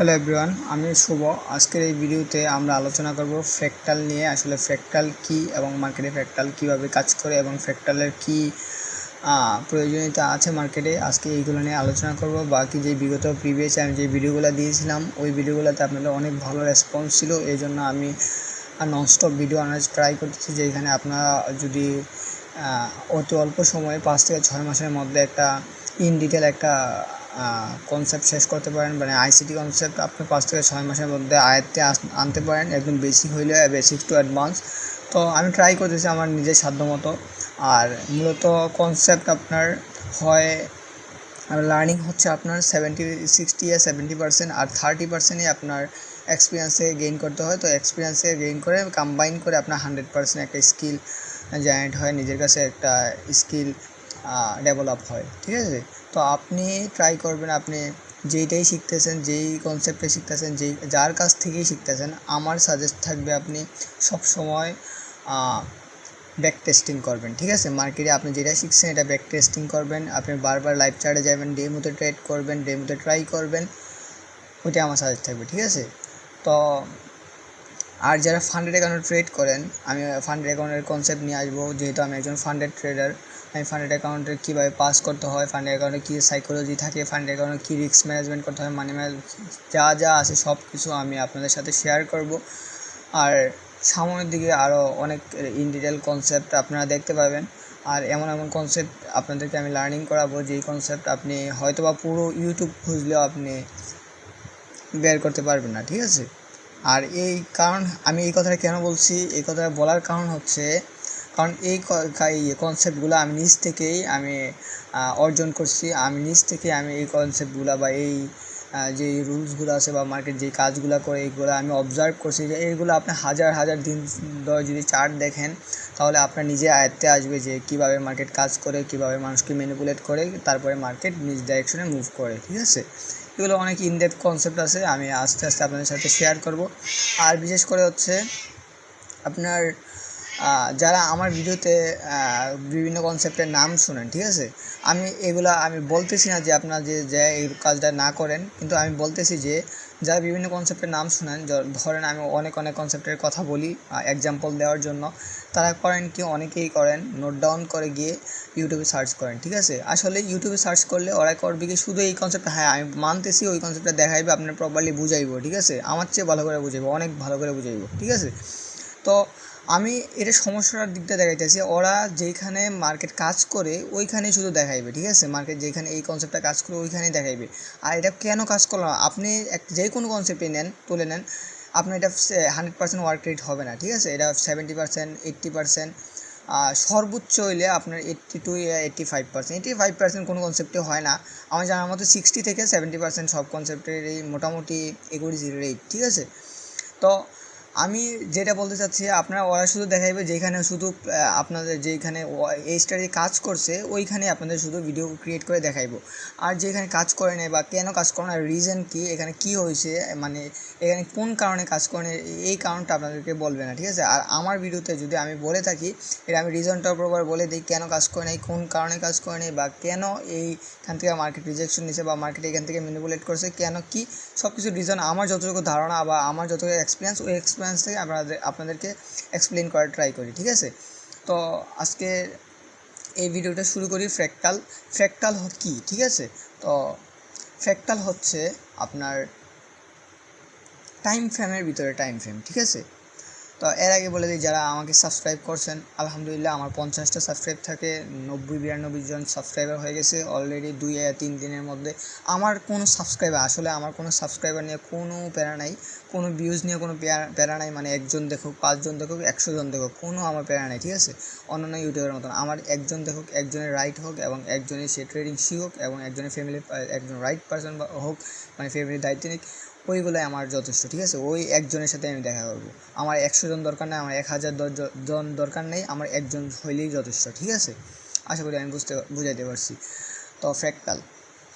Hello everyone, আমি শুভ। আজকের এই ভিডিওতে আমরা আলোচনা করব ফ্র্যাক্টাল নিয়ে। আসলে ফ্র্যাক্টাল কি এবং মার্কেটে ফ্র্যাক্টাল কিভাবে কাজ করে এবং ফ্র্যাক্টালের কি প্রয়োজনীয়তা আছে মার্কেটে, আজকে এইগুলো নিয়ে আলোচনা করব। বাকি যে বিগত প্রিভিয়াস আমি যে ভিডিওগুলো দিয়েছিলাম ওই ভিডিওগুলোতে আপনাদের অনেক ভালো রেসপন্স ছিল, এই জন্য আমি ননস্টপ ভিডিও আনার ট্রাই করতেছি যে এখানে আপনারা যদি অতি অল্প সময়ে 5 থেকে 6 মাসের মধ্যে একটা ইন ডিটেল একটা কনসেপ্ট শেষ করতে পারেন। মানে আইসিটি কনসেপ্ট আপনি 5 থেকে 6 মাসের মধ্যে আয়ত্তে আনতে পারেন, একদম বেসিক হইলে বেসিক টু অ্যাডভান্স। তো আমি ট্রাই করতেছি আমার নিজের সাধ্যমতো। আর মূলত কনসেপ্ট আপনার হয় লার্নিং হচ্ছে আপনার 70-60 আর 30%ই আপনার এক্সপিরিয়েন্সে গেইন করতে হয়। তো এক্সপিরিয়েন্সে গেইন করে কম্বাইন করে আপনার 100% একটা স্কিল জেনারেট হয়, নিজের কাছে একটা স্কিল ডেভেলপ হয়, ঠিক আছে। তো আপনি ট্রাই করবেন, আপনি যেইটাই শিখতেছেন, যেই কনসেপ্টে শিখতেছেন, যার কাছ থেকেই শিখতেছেন, আমার সাজেস্ট থাকবে আপনি সবসময় ব্যাক টেস্টিং করবেন, ঠিক আছে। মার্কেটে আপনি যেটা শিখছেন এটা ব্যাক টেস্টিং করবেন, আপনি বারবার লাইভ চার্টে যাবেন, ডেমোতে ট্রেড করবেন, ডেমোতে ট্রাই করবেন, ওইটাই আমার সাজেস্ট থাকবে, ঠিক আছে। তো আর যারা ফান্ডেড অ্যাকাউন্টে ট্রেড করেন, আমি ফান্ডেড অ্যাকাউন্টের কনসেপ্ট নিয়ে আসবো, যেহেতু আমি একজন ফান্ডেড ট্রেডার। আমি ফান্ডেড অ্যাকাউন্টে কীভাবে পাস করতে হয়, ফান্ডেড অ্যাকাউন্টে কী সাইকোলজি থাকে, ফান্ডেড অ্যাকাউন্টে কী রিস্ক ম্যানেজমেন্ট করতে হয়, মানি ম্যানেজ যা যা আছে সব কিছু আমি আপনাদের সাথে শেয়ার করব। আর সামনের দিকে আরও অনেক ইন ডিটেল কনসেপ্ট আপনারা দেখতে পাবেন। আর এমন এমন কনসেপ্ট আপনাদেরকে আমি লার্নিং করাবো, যেই কনসেপ্ট আপনি হয়তোবা পুরো ইউটিউব খুঁজলেও আপনি বের করতে পারবেন না, ঠিক আছে। আর এই কারণ আমি এই কথাটা কেন বলছি, এই কথাটা বলার কারণ হচ্ছে, কারণ এই কনসেপ্টগুলো আমি নিজ থেকেই আমি অর্জন করছি। আমি নিজ থেকে আমি এই কনসেপ্টগুলো বা এই যে রুলসগুলো আছে বা মার্কেট যে কাজগুলো করে এইগুলো আমি অবজার্ভ করছি, যে এইগুলো আপনি হাজার হাজার দিন ধরে যদি চার্ট দেখেন, তাহলে আপনার নিজে আয়ত্তে আসবে যে কীভাবে মার্কেট কাজ করে, কীভাবে মানুষকে ম্যানিপুলেট করে, তারপরে মার্কেট নিজ ডাইরেকশনে মুভ করে, ঠিক আছে। এগুলো অনেক ইনডেপথ কনসেপ্ট আছে, আমি আস্তে আস্তে আপনাদের সাথে শেয়ার করব। আর বিশেষ করে হচ্ছে আপনার যারা আমার ভিডিওতে বিভিন্ন কনসেপ্টের নাম শুনেন, ঠিক আছে, আমি বলতেছি না যে আপনারা যে এই কাজটা না করেন, কিন্তু আমি বলতেছি যে যারা বিভিন্ন কনসেপ্টের নাম শুনেন, ধরেন আমি অনেক অনেক কনসেপ্টের কথা বলি এক্সাম্পল দেওয়ার জন্য, তারা করেন কি, অনেকেই করেন নোট ডাউন করে গিয়ে ইউটিউবে সার্চ করেন, ঠিক আছে। আসলে ইউটিউবে সার্চ করলে ওরা করবে কি, শুধু এই কনসেপ্টটা, হ্যাঁ আমি মানতেছি ওই কনসেপ্টটা দেখাইবে, আপনার প্রপারলি বুঝাইব, ঠিক আছে, আমার চেয়ে ভালো করে বুঝাইব, অনেক ভালো করে বুঝাইব, ঠিক আছে। তো আমি এটা সমস্যার দিকটা দেখাইতেছি, ওরা যেইখানে মার্কেট কাজ করে ওইখানেই শুধু দেখাইবে, ঠিক আছে, মার্কেট যেখানে এই কনসেপ্টটা কাজ করে ওইখানেই দেখাইবে। আর এটা কেন কাজ করলো না, আপনি যে কোনো কনসেপ্টই তুলে নেন, আপনার এটা 100% ওয়ার্ক রেট হবে না, ঠিক আছে। এটা 70%, 80%, সর্বোচ্চ হইলে আপনার 82-85%, 85% কোনো কনসেপ্টে হয় না। আমার জানার মতো 60-70% সব কনসেপ্টের এই মোটামুটি একুরেসি রেট, ঠিক আছে। তো আমি যেটা বলতে চাচ্ছি, আপনারা ওরা শুধু দেখাইবে যেখানে শুধু আপনাদের যেখানে এই স্টাডি কাজ করছে ওইখানে আপনাদের শুধু ভিডিও ক্রিয়েট করে দেখাইবো। আর যেখানে কাজ করে নেই বা কেন কাজ করে না, রিজন কী, এখানে কী হয়েছে, মানে এখানে কোন কারণে কাজ করে নেই, এই কারণটা আপনাদেরকে বলবে না, ঠিক আছে। আর আমার ভিডিওতে যদি আমি বলে থাকি, এটা আমি রিজনটার প্রপার বলে দিই, কেন কাজ করে নেই, কোন কারণে কাজ করে নেই, বা কেন এইখান থেকে মার্কেট রিজেকশন নিছে বা মার্কেট এখান থেকে ম্যানিপুলেট করছে, কেন কি, সব কিছু রিজন আমার যতটুকু ধারণা বা আমার যতটুকু এক্সপিরিয়েন্স, ওই এক্সপিরিয়েন্স থেকে আপনাদেরকে এক্সপ্লেন করার ট্রাই করি, ঠিক আছে। তো আজকে এই ভিডিওটা শুরু করি। ফ্র্যাক্টাল কী, ঠিক আছে। তো ফ্র্যাক্টাল হচ্ছে আপনার টাইম ফ্রেমের ভিতরে টাইম ফ্রেম, ঠিক আছে। তো এর আগে বলে দিই, যারা আমাকে সাবস্ক্রাইব করছেন, আলহামদুলিল্লাহ আমার 50টা সাবস্ক্রাইব থাকে, 90-92 জন সাবস্ক্রাইবার হয়ে গেছে অলরেডি 2-3 দিনের মধ্যে। আমার কোনো সাবস্ক্রাইবার নিয়ে কোনো প্যারা নাই, কোনো ভিউজ নিয়ে কোনো প্যারা নাই, মানে 1 জন দেখুক, 5 জন দেখুক, 100 জন দেখুক, কোনো আমার প্যারা নাই, ঠিক আছে। অন্যান্য ইউটিউবের মতন আমার 1 জন দেখুক, একজনের রাইট হোক এবং একজনের সে ট্রেডিং শিখুক এবং একজনের ফ্যামিলির একজন রাইট পারসন হোক, মানে ফ্যামিলির দায়িত্ব নিক, ওইগুলোই আমার যথেষ্ট, ঠিক আছে। ওই একজনের সাথে আমি দেখা করবো, আমার 100 জন দরকার নেই, আমার 1000 জন দরকার নেই, আমার একজন হইলেই যথেষ্ট, ঠিক আছে। আশা করি আমি বুঝাইতে পারছি। তো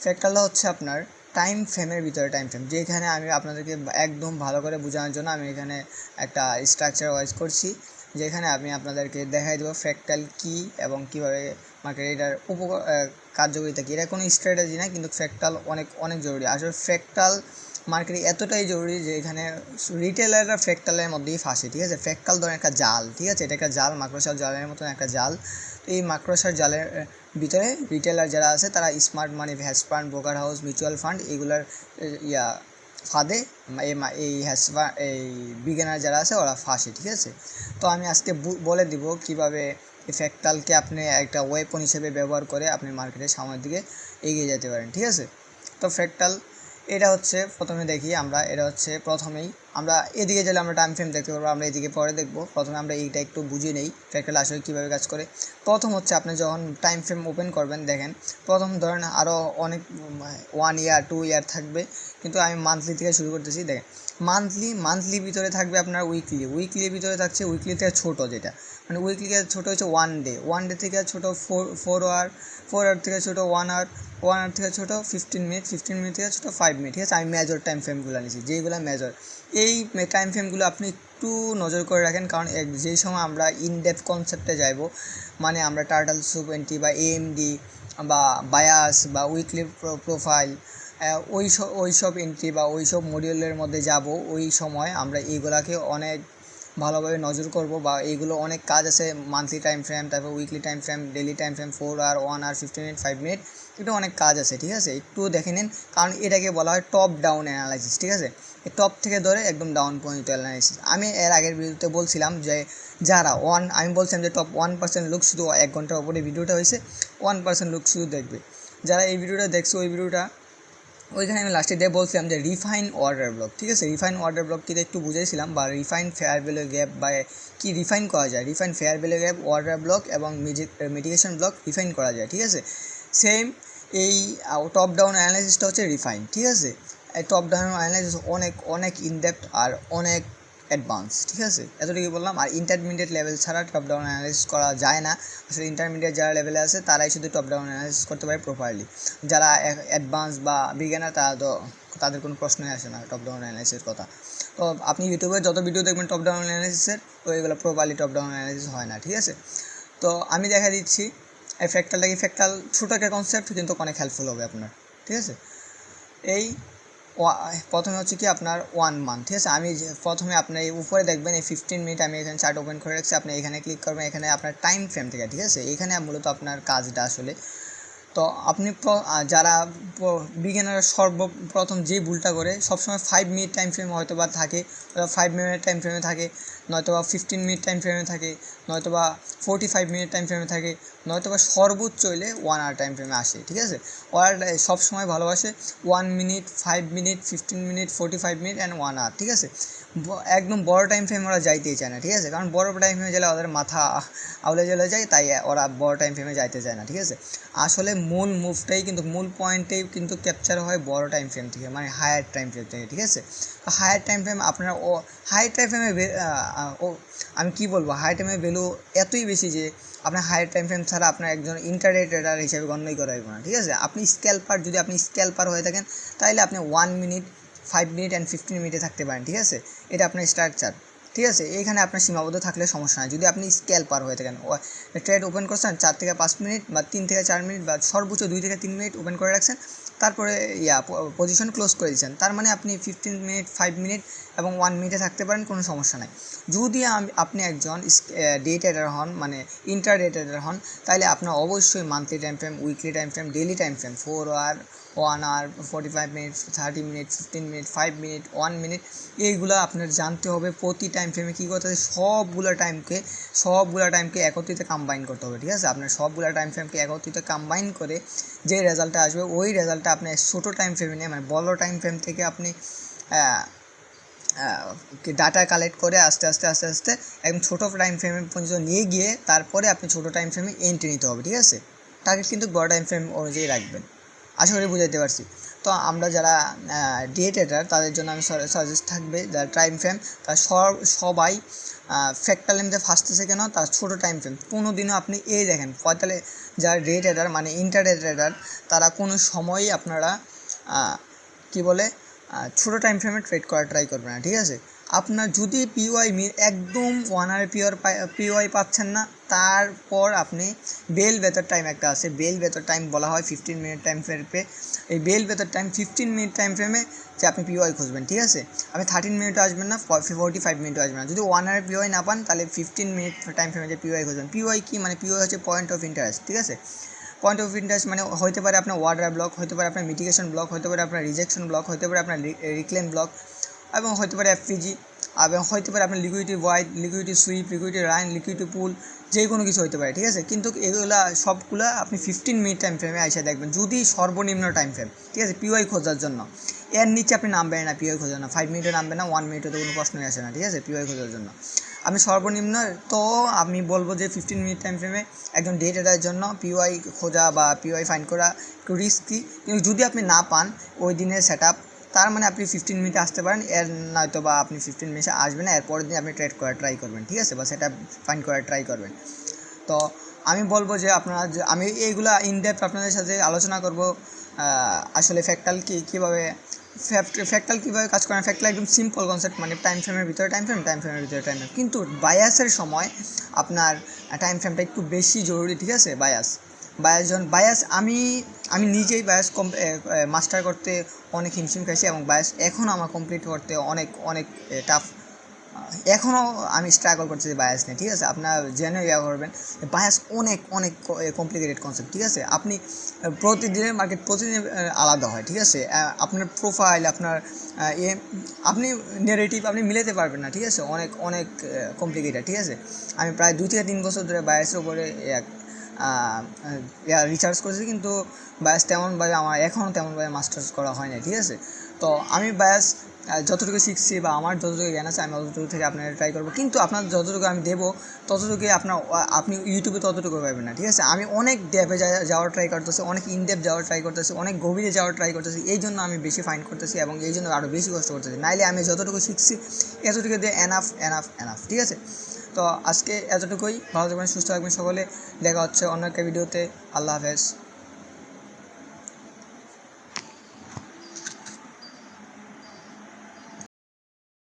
ফ্র্যাক্টালটা হচ্ছে আপনার টাইম ফ্রেমের ভিতরে টাইম ফ্রেম, যেখানে আমি আপনাদেরকে একদম ভালো করে বোঝানোর জন্য আমি এখানে একটা স্ট্রাকচার ওয়াইজ করছি, যেখানে আমি আপনাদেরকে দেখাই দেবো ফ্র্যাক্টাল কী এবং কীভাবে মার্কেট এটার কার্যকারিতা কী। এটা কোনো স্ট্র্যাটেজি না, কিন্তু ফ্র্যাক্টাল অনেক অনেক জরুরি। আসলে ফ্র্যাক্টাল মার্কেটে এতটাই জরুরি যে এখানে রিটেলাররা ফ্র্যাকটালের মধ্যেই ফাঁসে, ঠিক আছে। ফ্র্যাকটাল ধরেন একটা জাল, ঠিক আছে, এটা একটা জাল, মাকড়সার জালের মতন একটা জাল। তো এই মাকড়সার জালের ভিতরে রিটেলার যারা আছে তারা স্মার্ট মানি, hedge fund, broker house, mutual fund এগুলার ফাঁদে এই বিগিনার যারা আছে ওরা ফাঁসে, ঠিক আছে। তো আমি আজকে বলে দিব কিভাবে এই ফ্র্যাকটালকে আপনি একটা ওয়েপন হিসেবে ব্যবহার করে আপনি মার্কেটের সামনের দিকে এগিয়ে যেতে পারেন, ঠিক আছে। তো ফ্র্যাকটাল এটা হচ্ছে, প্রথমে দেখি আমরা, এটা হচ্ছে প্রথমেই আমরা এদিকে গেলে আমরা টাইম ফ্রেম দেখতে পারবো, আমরা এদিকে পরে দেখবো। প্রথমে আমরা এইটা একটু বুঝিয়ে নেই ফ্র্যাকটাল আসলে কীভাবে কাজ করে। প্রথম হচ্ছে আপনি যখন টাইম ফ্রেম ওপেন করবেন, দেখেন প্রথম ধরেন আরও অনেক 1 ইয়ার 2 ইয়ার থাকবে, কিন্তু আমি মান্থলি থেকে শুরু করতেছি। দেখেন মান্থলি ভিতরে থাকবে আপনার উইকলির ভিতরে থাকছে, উইকলি থেকে ছোটো যেটা, মানে উইকলি থেকে ছোটো হচ্ছে 1 ডে থেকে ছোটো 4 আওয়ার থেকে ছোটো 1 আওয়ার থেকে ছোটো 15 মিনিট থেকে ছোটো 5 মিনিট, ঠিক আছে। আমি মেজর টাইম ফ্রেমগুলো নিয়েছি, যেইগুলো মেজর। এই টাইম ফ্রেমগুলো আপনি একটু নজর করে রাখেন, কারণ যেই সময় আমরা ইনডেপথ কনসেপ্টে যাব, মানে আমরা টার্টল সুপ এন্ট্রি বা এএমডি বা বায়াস বা উইকলি প্রোফাইল ওই সব এন্ট্রি বা ওই সব মডিউলের মধ্যে যাব, ওই সময় আমরা এইগুলাকে অনেক ভালোভাবে নজর করব, বা এইগুলো অনেক কাজ আছে। মান্থলি টাইম ফ্রেম, তারপর weekly time frame, daily time frame, 4 hour, 1 hour, 15 minute, 5 minute, এটা অনেক কাজ আছে, ঠিক আছে। একটু দেখে নিন, কারণ এটাকে বলা হয় টপ ডাউন অ্যানালাইসিস, ঠিক আছে। টপ থেকে ধরে একদম ডাউন পর্যন্ত অ্যানালাইসিস। আমি এর আগের ভিডিওতে বলছিলাম যে যারা আমি বলছিলাম যে টপ 1% লোক শুধু 1 ঘন্টার উপরে ভিডিওটা হয়েছে, 1% লোক শুধু দেখবে। যারা এই ভিডিওটা দেখছে ওই ভিডিওটা, ওইখানে আমি লাস্টে দিয়ে বলছিলাম যে রিফাইন অর্ডার ব্লক, ঠিক আছে। রিফাইন অর্ডার ব্লক কিন্তু একটু বুঝেছিলাম, বা রিফাইন ফেয়ার ভ্যালু গ্যাপ, বা কি রিফাইন করা যায়, refine fair value gap, order block এবং মিটিগেশন ব্লক রিফাইন করা যায়, ঠিক আছে। সেম এই টপ ডাউন অ্যানালাইসিসটা হচ্ছে রিফাইন, ঠিক আছে। এই টপ ডাউন অ্যানালাইসিস অনেক ইনডেপথ আর অনেক অ্যাডভান্স, ঠিক আছে। এতটুকু বললাম। আর ইন্টারমিডিয়েট লেভেল ছাড়া টপ ডাউন অ্যানালাইসিস করা যায় না। আসলে ইন্টারমিডিয়েট যারা লেভেলে আছে তারাই শুধু টপ ডাউন অ্যানালাইসিস করতে পারে প্রপারলি। যারা অ্যাডভান্স বা বিগিনার তাদের কোনো প্রশ্নই আসে না টপ ডাউন অ্যানালাইসিসের কথা। তো আপনি ইউটিউবে যত ভিডিও দেখবেন টপ ডাউন অ্যানালাইসিসের, তো এগুলো প্রপারলি টপ ডাউন অ্যানালাইসিস হয় না, ঠিক আছে। তো আমি দেখা দিচ্ছি এই ফ্র্যাকটাল ছোটো একটা কনসেপ্ট, কিন্তু অনেক হেল্পফুল হবে আপনার, ঠিক আছে। এই প্রথমে হচ্ছে কি আপনার 1 মান্থ, ঠিক আছে। আমি প্রথমে আপনার এই উপরে দেখবেন এই 15 মিনিট আমি এখানে চার্ট ওপেন করে রাখছি, আপনি এখানে ক্লিক করবেন, এখানে আপনার টাইম ফ্রেম থেকে, ঠিক আছে। এখানে মূলত আপনার কাজটা আসলে, তো আপনি যারা বিগিনার সর্বপ্রথম যে ভুলটা করে সবসময় 5 মিনিট টাইম ফ্রেম হয়তো বা থাকে, 5 মিনিট টাইম ফ্রেমে থাকে, নয়তোবা 15 মিনিট টাইম ফ্রেমে থাকে, নয়তোবা 45 মিনিট টাইম ফ্রেমে থাকে, নয়তোবা সর্বোচ্চ হইলে 1 আওয়ার টাইম ফ্রেমে আসে, ঠিক আছে। ওরা সবসময় ভালোবাসে 1 minute, 5 minute, 15 minute, 45 minute and 1 hour, ঠিক আছে। একদম বড় টাইম ফ্রেম ওরা যাইতেই চায় না, ঠিক আছে, কারণ বড় টাইম ফ্রেমে গেলে ওদের মাথা আউলে জ্বলে যায়, তাই ওরা বড় টাইম ফ্রেমে যাইতে চায় না, ঠিক আছে। আসলে মূল মুভটাই কিন্তু, মূল পয়েন্টেই কিন্তু ক্যাপচার হয় বড় টাইম ফ্রেম থেকে, মানে হায়ার টাইম ফ্রেম থেকে, ঠিক আছে। হায়ার টাইম ফ্রেম আপনারা হায়ার টাইম ফ্রেমে আমি কী বলবো, হায়ার টাইমের ভ্যালু এতই বেশি যে আপনার হায়ার টাইম ফ্রেম ছাড়া আপনার একজন ইন্টারডে ট্রেডার হিসেবে গণ্যই করা হবে না, ঠিক আছে। আপনি স্ক্যাল্পার হয়ে থাকেন, তাহলে আপনি 1 মিনিট, 5 মিনিট অ্যান্ড 15 মিনিটে থাকতে পারেন, ঠিক আছে। এটা আপনার স্ট্রাকচার, ঠিক আছে। এইখানে আপনার সীমাবদ্ধ থাকলে সমস্যা নাই। যদি আপনি স্ক্যাল্পার হয়ে থাকেন, ট্রেড ওপেন করছেন 4 থেকে 5 মিনিট বা 3 থেকে 4 মিনিট বা সর্বোচ্চ 2 থেকে 3 মিনিট ওপেন করে রাখছেন, তারপরে পজিশন ক্লোজ করে দিচ্ছেন, তার মানে আপনি 15 মিনিট, 5 মিনিট এবং 1 মিনিটে থাকতে পারেন, কোনো সমস্যা নাই। যদি আপনি একজন ডে ট্রেডার হন, মানে ইন্টারডে ট্রেডার হন, তাহলে আপনার অবশ্যই monthly time frame, weekly time frame, daily time frame, 4 hour, 1 hour, 45 minute, 30 minute, 15 minute, 5 minute, 1 minute, এইগুলো আপনার জানতে হবে। প্রতি টাইম ফ্রেমে কী করতে হবে, সবগুলো টাইমকে একত্রিত কম্বাইন করতে হবে, ঠিক আছে। আপনার সবগুলো টাইম ফ্রেমকে একত্রিত কম্বাইন করে যে রেজাল্টটা আসবে, ওই রেজাল্টটা আপনি ছোটো টাইম ফ্রেমে নিয়ে, মানে বড় টাইম ফ্রেম থেকে আপনি ডাটা কালেক্ট করে আস্তে আস্তে একদম ছোটো টাইম ফ্রেমে পর্যন্ত নিয়ে গিয়ে তারপরে আপনি ছোটো টাইম ফ্রেমে এন্ট্রি নিতে হবে, ঠিক আছে। টার্গেট কিন্তু বড় টাইম ফ্রেম অনুযায়ী রাখবেন। আশা করি বুঝাইতে পারছি। তো আমরা যারা ডে ট্রেডার তাদের জন্য আমি সাজেস্ট থাকবে, যারা টাইম ফ্রেম তারা সবাই ফ্র্যাকটাল এমনিতে ফাঁসতেছে কেন, তার ছোটো টাইম ফ্রেম কোনো দিনও আপনি দেখেন, তাহলে যারা ডে ট্রেডার মানে ইন্টারডে ট্রেডার, তারা কোনো সময়ই আপনারা কী বলে ছোটো টাইম ফ্রেমে ট্রেড করা ট্রাই করবে না, ঠিক আছে। আপনার যদি পিওয়াই একদম 1 আওয়ার পিওয়াই পাচ্ছেন না, তারপর আপনি বেল বেতর টাইম একটা আছে, বেল বেতর টাইম বলা হয় 15 মিনিট টাইম ফ্রেমে, এই বেল বেতার টাইম 15 মিনিট টাইম ফ্রেমে যে আপনি পিওয়াই খুঁজবেন, ঠিক আছে। আপনি 13 মিনিটও আসবেন না, 45 মিনিটও আসবেন না। যদি 1 আওয়ার পিওয়াই না পান তাহলে 15 মিনিট টাইম ফ্রেমে যে পিওয়াই খুঁজবেন। পিওয়াই কি মানে, পিওয়াই হচ্ছে পয়েন্ট অফ ইন্টারেস্ট, ঠিক আছে। পয়েন্ট অফ ইন্টারেস্ট মানে হতে পারে আপনার ওয়াটার ব্লক, হতে পারে আপনার মিটিগেশন ব্লক, হতে পারে আপনার রিজেকশন ব্লক, হতে পারে আপনার রিক্লেম ব্লক, এবং হতে পারে এফপিজি, এবং হতে পারে আপনার liquidity void, liquidity sweep, liquidity run, liquidity pool, যে কোনো কিছু হতে পারে, ঠিক আছে। কিন্তু এগুলা সবগুলা আপনি 15 মিনিট টাইম ফ্রেমে এসে দেখবেন, যদি সর্বনিম্ন টাইম ফ্রেম, ঠিক আছে, পিওয়াই খোঁজার জন্য। এর নিচে আপনি নামবেন না পিওয়াই খোঁজার জন্য, 5 মিনিটে নামবেন না, 1 মিনিটে তো কোনো প্রশ্নই আসে না, ঠিক আছে, পিওয়াই খোঁজার জন্য। আমি সর্বনিম্ন তো আমি বলবো যে 15 মিনিট টাইম ফ্রেমে একজন ডে ট্রেডারের জন্য পিওয়াই খোঁজা বা পিওয়াই ফাইন্ড করা একটু রিস্কি। কিন্তু যদি আপনি না পান ওই দিনের সেট আপ, তার মানে আপনি 15 মিনিটে আসতে পারেন, এর নয়তো বা আপনি 15 মিনিটে আসবেন না, এর পরের দিন আপনি ট্রেড করার ট্রাই করবেন, ঠিক আছে, বা সেট আপ ফাইন্ড করার ট্রাই করবেন। তো আমি বলবো যে আপনারা যে আমি এইগুলা ইনডেপথ আপনাদের সাথে আলোচনা করব, আসলে ফ্র্যাক্টাল কীভাবে ফ্র্যাক্টাল কীভাবে কাজ করে। ফ্র্যাক্টাল একদম সিম্পল কনসেপ্ট, মানে টাইম ফ্রেমের ভিতরে টাইম ফ্রেম, টাইম ফ্রেমের ভিতরে টাইম ফ্রেম, কিন্তু বায়াসের সময় আপনার টাইম ফ্রেমটা একটু বেশি জরুরি, ঠিক আছে। বায়াস আমি নিজেই বায়াস মাস্টার করতে অনেক হিমশিম খাইছি, এবং বায়াস এখনও আমার কমপ্লিট করতে অনেক অনেক টাফ। এখনও আমি স্ট্রাগল করতেছি বায়াস নিয়ে, ঠিক আছে। আপনার জেনে ইয়া করবেন, বায়াস অনেক অনেক কমপ্লিকেটেড কনসেপ্ট, ঠিক আছে। আপনি প্রতিদিনের মার্কেট প্রতিদিন আলাদা হয়, ঠিক আছে। আপনার প্রোফাইল, আপনার আপনি নেগেটিভ আপনি মিলাতে পারবেন না, ঠিক আছে। অনেক অনেক কমপ্লিকেটেড, ঠিক আছে। আমি প্রায় 2 থেকে 3 বছর ধরে বায়াসের উপরে রিসার্চ করেছি, কিন্তু বায়াস তেমনভাবে আমার এখনও তেমনভাবে মাস্টার্স করা হয় না, ঠিক আছে। তো আমি বায়াস যতটুকু শিখছি বা আমার যতটুকু জ্ঞান আছে, আমি ততটুকু থেকে আপনারা ট্রাই করবো। কিন্তু আপনার যতটুকু আমি দেবো ততটুকুই আপনি ইউটিউবে ততটুকু পাবেন না, ঠিক আছে। আমি অনেক ডেপে যাওয়ার ট্রাই করতেছি, অনেক ইনডেপ যাওয়ার ট্রাই করতেছি, অনেক গভীরে যাওয়ার ট্রাই করতেছি। এই জন্য আমি বেশি ফাইন্ড করতেছি, এবং এই জন্য আরও বেশি কষ্ট করতেছি। নাইলে আমি যতটুকু শিখছি এতটুকু দিয়ে এনাফ এনাফ এনাফ, ঠিক আছে। তো আজকে এতটুকুই। ভালো থাকবেন, সুস্থ থাকবেন সকলে। দেখা হচ্ছে অন্য একটা ভিডিওতে। আল্লাহ হাফেজ।